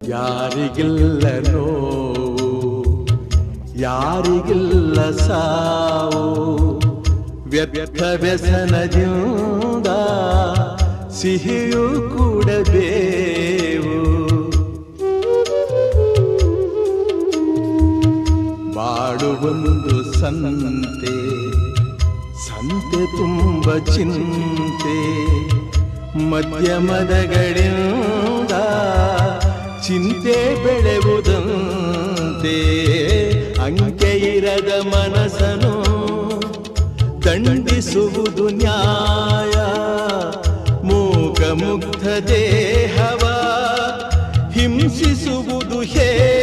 ಯಾರಿಗಿಲ್ಲ ನೋವು, ಯಾರಿಗಿಲ್ಲ ಸಾವು, ವ್ಯರ್ಥ ವ್ಯಸನದಿಂದ ಸಿಹಿಯೂ ಕೂಡಬೇವು. ಬಾಳುವೊಂದು ಸಂತೆ, ಸಂತೆ ತುಂಬ ಚಿಂತೆ, ಮಧ್ಯಮದಗಳಿಂದ ಚಿಂತೆ ಬೆಳೆಯುವುದಂತೆ. ಅಂಕೆ ಇರದ ಮನಸ್ಸನು ದಂಡಿಸುವುದು ನ್ಯಾಯ, ಮೂಕ ಮುಗ್ಧ ದೇಹವ ಹಿಂಸಿಸುವುದು ಹೇಯ.